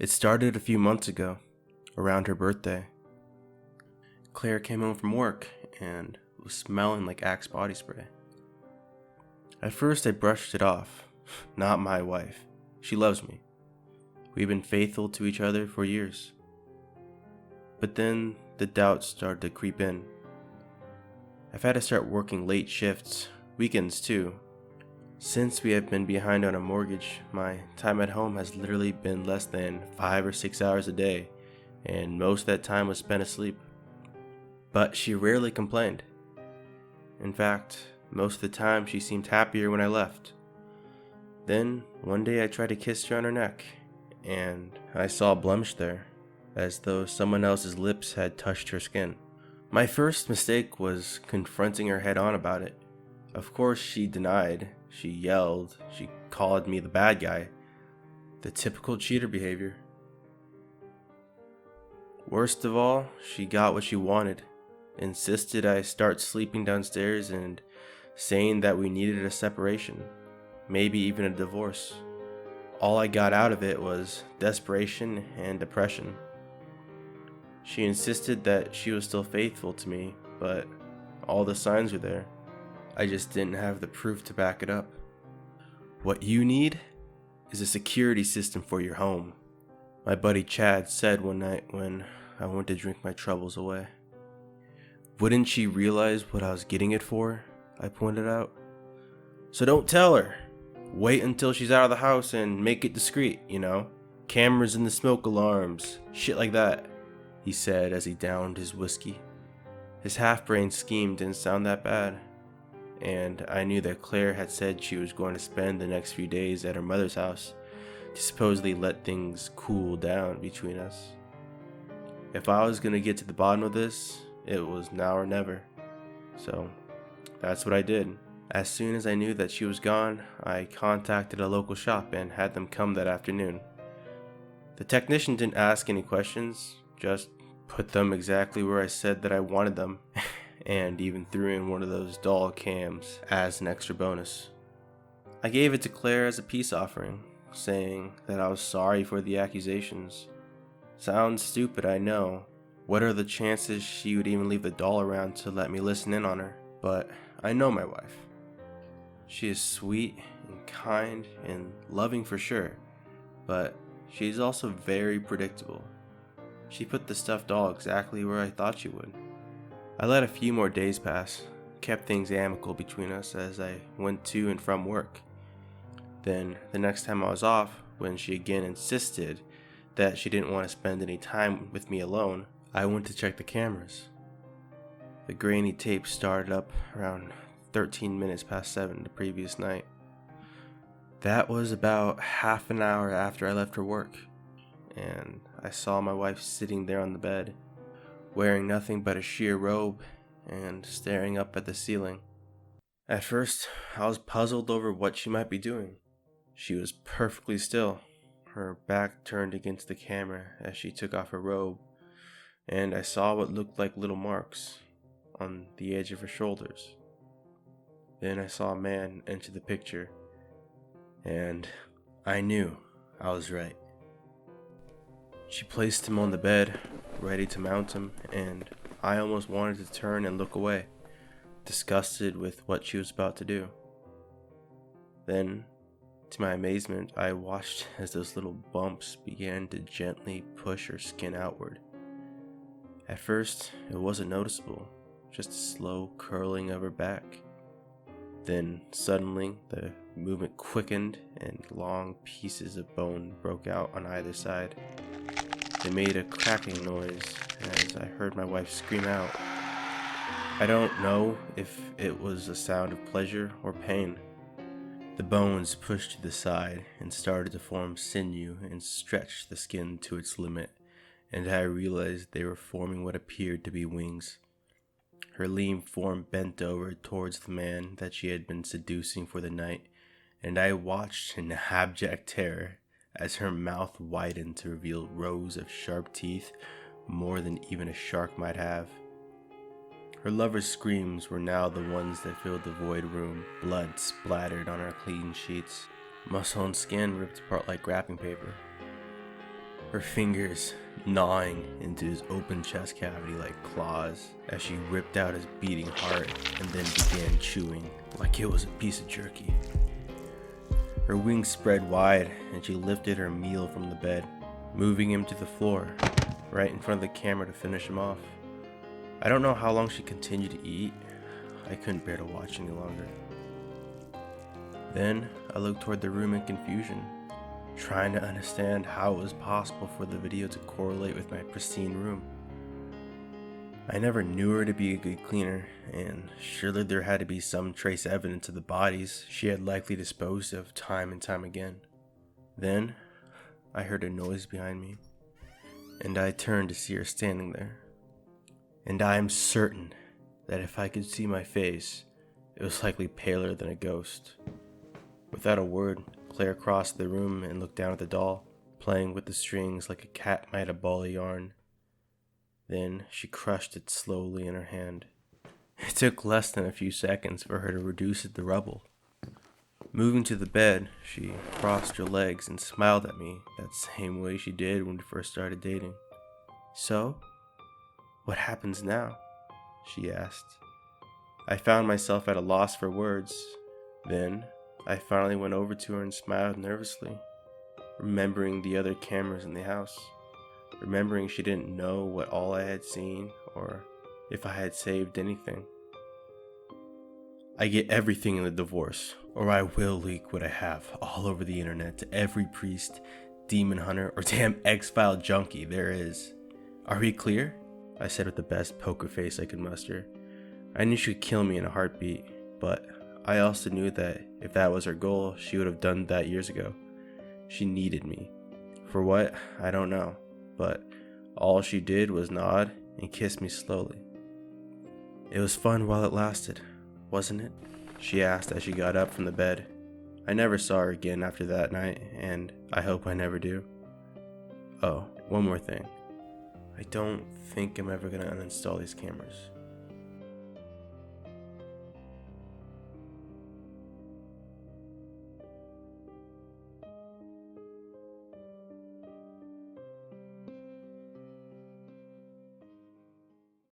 It started a few months ago, around her birthday. Claire came home from work and was smelling like Axe body spray. At first I brushed it off. Not my wife. She loves me. We've been faithful to each other for years. But then the doubts started to creep in. I've had to start working late shifts, weekends too. Since we have been behind on a mortgage, my time at home has literally been less than 5 or 6 hours a day, and most of that time was spent asleep. But she rarely complained. In fact, most of the time she seemed happier when I left. Then, one day I tried to kiss her on her neck, and I saw a blemish there, as though someone else's lips had touched her skin. My first mistake was confronting her head on about it. Of course she denied, she yelled, she called me the bad guy. The typical cheater behavior. Worst of all, she got what she wanted. Insisted I start sleeping downstairs and saying that we needed a separation, maybe even a divorce. All I got out of it was desperation and depression. She insisted that she was still faithful to me, but all the signs were there. I just didn't have the proof to back it up. What you need is a security system for your home, my buddy Chad said one night when I went to drink my troubles away. Wouldn't she realize what I was getting it for? I pointed out. So don't tell her. Wait until she's out of the house and make it discreet, Cameras in the smoke alarms, shit like that, he said as he downed his whiskey. His half-brain scheme didn't sound that bad, and I knew that Claire had said she was going to spend the next few days at her mother's house to supposedly let things cool down between us. If I was going to get to the bottom of this, it was now or never. So that's what I did. As soon as I knew that she was gone, I contacted a local shop and had them come that afternoon. The technician didn't ask any questions, just put them exactly where I said that I wanted them, and even threw in one of those doll cams as an extra bonus. I gave it to Claire as a peace offering, saying that I was sorry for the accusations. Sounds stupid, I know. What are the chances she would even leave the doll around to let me listen in on her? But I know my wife. She is sweet and kind and loving for sure, but she's also very predictable. She put the stuffed doll exactly where I thought she would. I let a few more days pass, kept things amicable between us as I went to and from work. Then, the next time I was off, when she again insisted that she didn't want to spend any time with me alone, I went to check the cameras. The grainy tape started up around 13 minutes past 7 the previous night. That was about half an hour after I left for work, and I saw my wife sitting there on the bed, wearing nothing but a sheer robe and staring up at the ceiling. At first, I was puzzled over what she might be doing. She was perfectly still, her back turned against the camera as she took off her robe, and I saw what looked like little marks on the edge of her shoulders. Then I saw a man enter the picture, and I knew I was right. She placed him on the bed, ready to mount him, and I almost wanted to turn and look away, disgusted with what she was about to do. Then, to my amazement, I watched as those little bumps began to gently push her skin outward. At first, it wasn't noticeable, just a slow curling of her back. Then, suddenly, the movement quickened and long pieces of bone broke out on either side. They made a cracking noise as I heard my wife scream out. I don't know if it was a sound of pleasure or pain. The bones pushed to the side and started to form sinew and stretched the skin to its limit, and I realized they were forming what appeared to be wings. Her lean form bent over towards the man that she had been seducing for the night, and I watched in abject terror as her mouth widened to reveal rows of sharp teeth, more than even a shark might have. Her lover's screams were now the ones that filled the void room, blood splattered on her clean sheets, muscle and skin ripped apart like wrapping paper. her fingers gnawing into his open chest cavity like claws as she ripped out his beating heart and then began chewing like it was a piece of jerky. Her wings spread wide and she lifted her meal from the bed, moving him to the floor, right in front of the camera to finish him off. I don't know how long she continued to eat. I couldn't bear to watch any longer. Then I looked toward the room in confusion, trying to understand how it was possible for the video to correlate with my pristine room. I never knew her to be a good cleaner, and surely there had to be some trace evidence of the bodies she had likely disposed of time and time again. Then I heard a noise behind me, and I turned to see her standing there. And I am certain that if I could see my face, it was likely paler than a ghost. Without a word, Claire crossed the room and looked down at the doll, playing with the strings like a cat might a ball of yarn. Then she crushed it slowly in her hand. It took less than a few seconds for her to reduce it to rubble. Moving to the bed, she crossed her legs and smiled at me that same way she did when we first started dating. "So, what happens now?" she asked. I found myself at a loss for words. Then I finally went over to her and smiled nervously, remembering the other cameras in the house, remembering she didn't know what all I had seen or if I had saved anything. "I get everything in the divorce, or I will leak what I have all over the internet to every priest, demon hunter, or damn X-File junkie there is. Are we clear?" I said with the best poker face I could muster. I knew she would kill me in a heartbeat, but I also knew that if that was her goal, she would have done that years ago. She needed me. For what? I don't know, but all she did was nod and kiss me slowly. "It was fun while it lasted, wasn't it?" she asked as she got up from the bed. I never saw her again after that night, and I hope I never do. Oh, one more thing. I don't think I'm ever gonna uninstall these cameras.